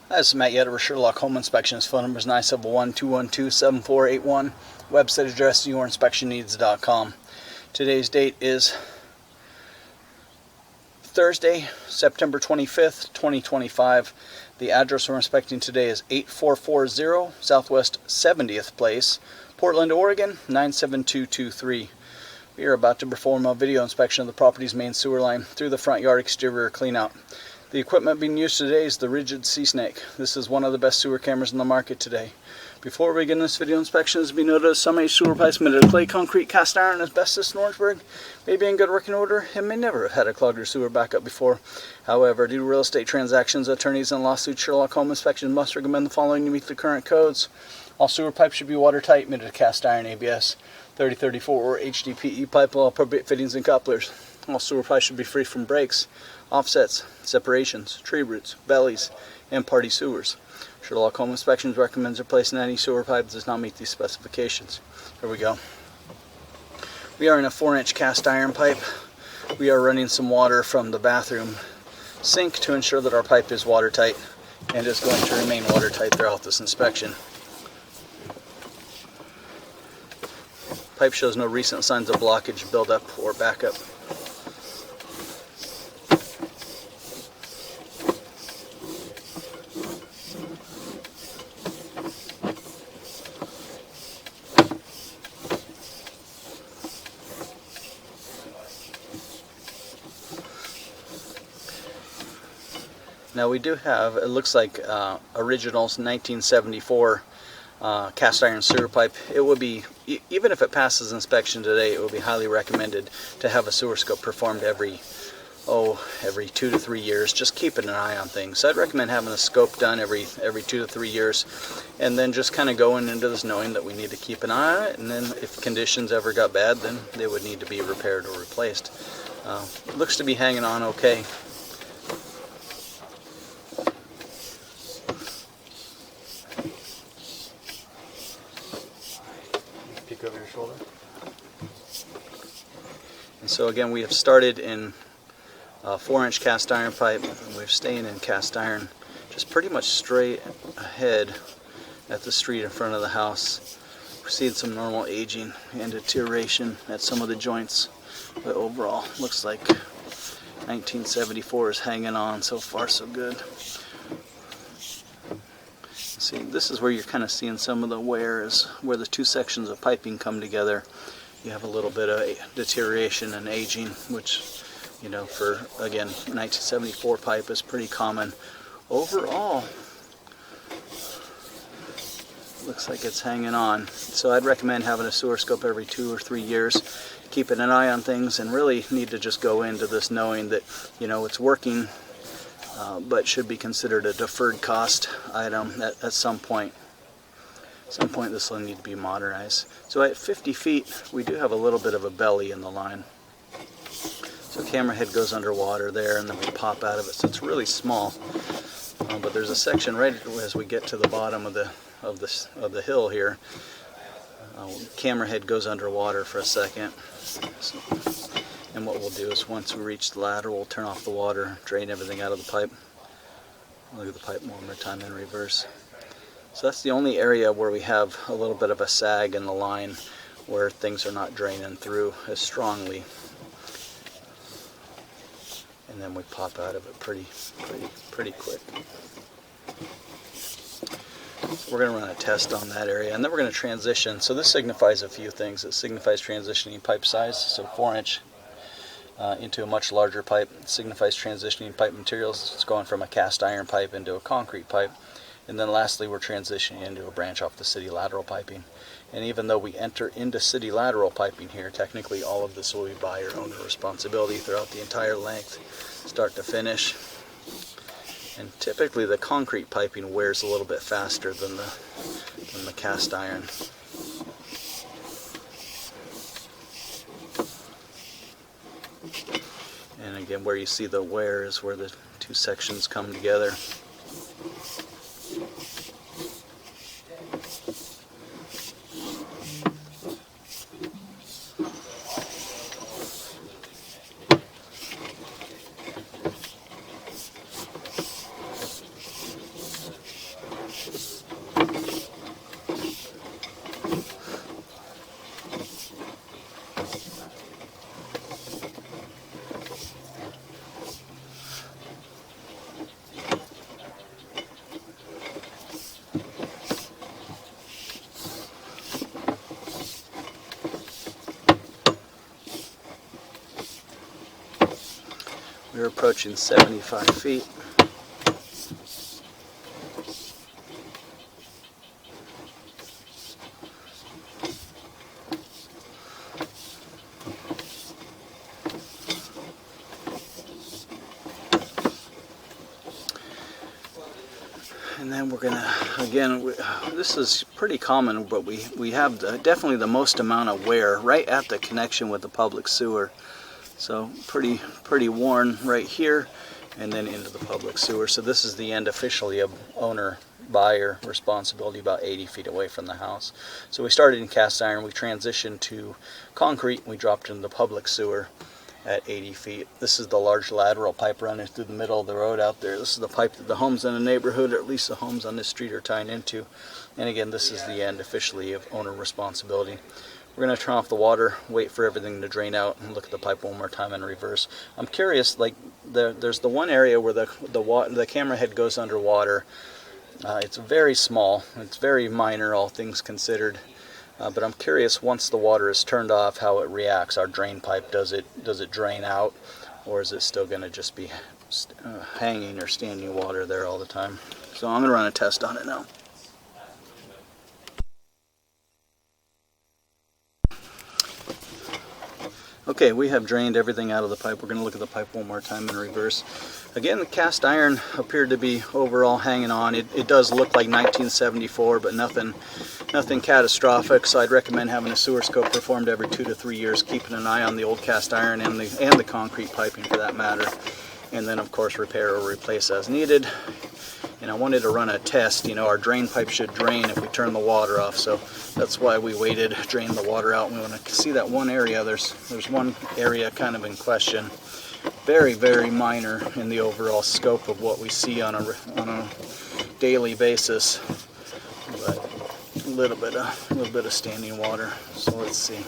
This is Matt Yetter with Sherlock Home Inspections. Phone number is 971-212-7481. Website address yourinspectionneeds.com. Today's date is Thursday, September 25th, 2025. The address we're inspecting today is 8440 Southwest 70th Place, Portland, Oregon 97223. We are about to perform a video inspection of the property's main sewer line through the front yard exterior cleanout. The equipment being used today is the Rigid Sea Snake. This is one of the best sewer cameras in the market today. Before we begin this video inspection, as we noted, some H sewer pipes made of clay, concrete, cast iron, asbestos, and Orangeburg may be in good working order and may never have had a clogged or sewer backup before. However, due to real estate transactions, attorneys, and lawsuits, Sherlock Home Inspections must recommend the following to meet the current codes. All sewer pipes should be watertight, made of cast iron, ABS, 3034 or HDPE pipe, all appropriate fittings and couplers. All sewer pipes should be free from breaks, offsets, separations, tree roots, bellies, and party sewers. Sherlock Home Inspections recommends replacing any sewer pipe that does not meet these specifications. Here we go. We are in a 4-inch cast iron pipe. We are running some water from the bathroom sink to ensure that our pipe is watertight and is going to remain watertight throughout this inspection. Pipe shows no recent signs of blockage, buildup, or backup. Now we do have, it looks like originals 1974 cast iron sewer pipe. It would be, even if it passes inspection today, it would be highly recommended to have a sewer scope performed every 2 to 3 years, just keeping an eye on things. So I'd recommend having a scope done every 2 to 3 years, and then just kind of going into this knowing that we need to keep an eye on it, and then if conditions ever got bad, then they would need to be repaired or replaced. It looks to be hanging on okay. Peek over your shoulder. And so again, we have started in a 4-inch cast iron pipe, and we're staying in cast iron just pretty much straight ahead at the street in front of the house. We're seeing some normal aging and deterioration at some of the joints, but overall looks like 1974 is hanging on. So far so good. See, this is where you're kind of seeing some of the wear, is where the two sections of piping come together. You have a little bit of deterioration and aging, which, you know, for, again, 1974 pipe is pretty common. Overall, looks like it's hanging on. So I'd recommend having a sewer scope every 2 or 3 years, keeping an eye on things, and really need to just go into this knowing that, you know, it's working, but should be considered a deferred cost item at some point. At some point this will need to be modernized. So at 50 feet, we do have a little bit of a belly in the line. So camera head goes underwater there, and then we pop out of it. So it's really small, but there's a section right as we get to the bottom of the hill here. Camera head goes underwater for a second. And what we'll do is once we reach the ladder, we'll turn off the water, drain everything out of the pipe. Look at the pipe one more time in reverse. So that's the only area where we have a little bit of a sag in the line, where things are not draining through as strongly. And then we pop out of it pretty quick. We're going to run a test on that area, and then we're going to transition. So this signifies a few things. It signifies transitioning pipe size, so 4-inch into a much larger pipe. It signifies transitioning pipe materials. It's going from a cast iron pipe into a concrete pipe. And then lastly, we're transitioning into a branch off the city lateral piping. And even though we enter into city lateral piping here, technically all of this will be buyer owner responsibility throughout the entire length, start to finish. And typically the concrete piping wears a little bit faster than the cast iron. And again, where you see the wear is where the two sections come together. approaching 75 feet. And then we're gonna, again, this is pretty common, but we have definitely the most amount of wear right at the connection with the public sewer. So pretty worn right here, and then into the public sewer. So this is the end officially of owner-buyer responsibility, about 80 feet away from the house. So we started in cast iron, we transitioned to concrete, and we dropped into the public sewer at 80 feet. This is the large lateral pipe running through the middle of the road out there. This is the pipe that the homes in the neighborhood, or at least the homes on this street, are tying into. And again, this is the end officially of owner responsibility. We're going to turn off the water, wait for everything to drain out, and look at the pipe one more time in reverse. I'm curious, like there's the one area where the camera head goes underwater. It's very small, it's very minor, all things considered. But I'm curious, once the water is turned off, how it reacts. Our drain pipe, does it drain out, or is it still going to just be hanging or standing water there all the time? So I'm going to run a test on it now. Okay, we have drained everything out of the pipe. We're going to look at the pipe one more time in reverse. Again, the cast iron appeared to be overall hanging on. It does look like 1974, but nothing catastrophic. So I'd recommend having a sewer scope performed every 2 to 3 years, keeping an eye on the old cast iron and the concrete piping for that matter. And then of course repair or replace as needed. And I wanted to run a test. You know, our drain pipe should drain if we turn the water off, so that's why we waited, drained the water out. We want to see that one area. There's one area kind of in question. Very, very minor in the overall scope of what we see on a daily basis, but a little bit of standing water. So let's see.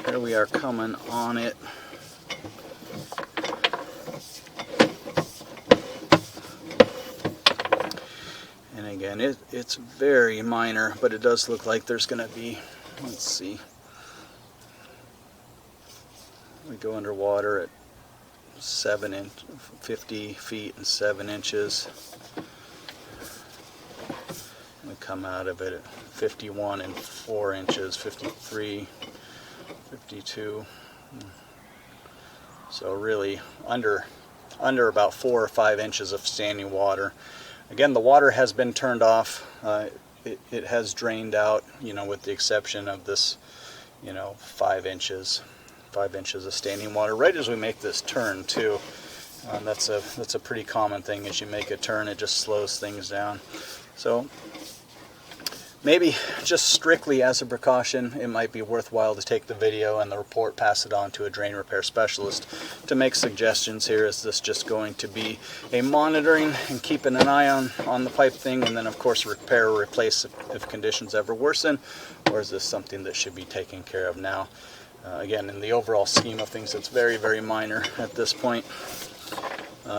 Here we are coming on it. And again, it's very minor, but it does look like there's going to be, let's see, we go underwater at 50 feet and 7 inches. We come out of it at 51 and 4 inches, 53. 52. So really under about 4 or 5 inches of standing water. Again, the water has been turned off. It has drained out, you know, with the exception of this, you know, 5 inches of standing water right as we make this turn too. That's a pretty common thing. As you make a turn, it just slows things down. So maybe just strictly as a precaution, it might be worthwhile to take the video and the report, pass it on to a drain repair specialist to make suggestions here. Is this just going to be a monitoring and keeping an eye on the pipe thing, and then of course repair or replace if conditions ever worsen, or is this something that should be taken care of now? Again, in the overall scheme of things, it's very, very minor at this point.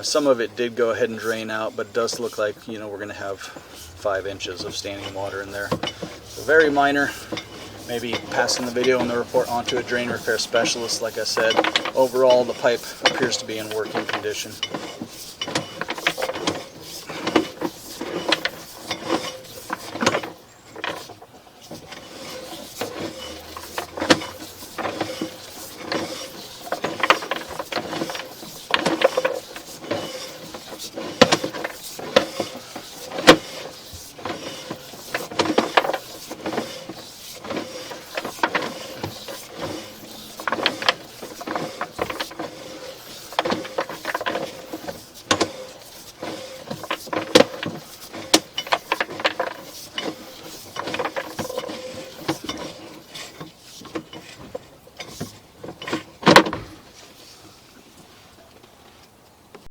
Some of it did go ahead and drain out, but it does look like, you know, we're going to have 5 inches of standing water in there. So very minor. Maybe passing the video and the report on to a drain repair specialist. Like I said, overall the pipe appears to be in working condition.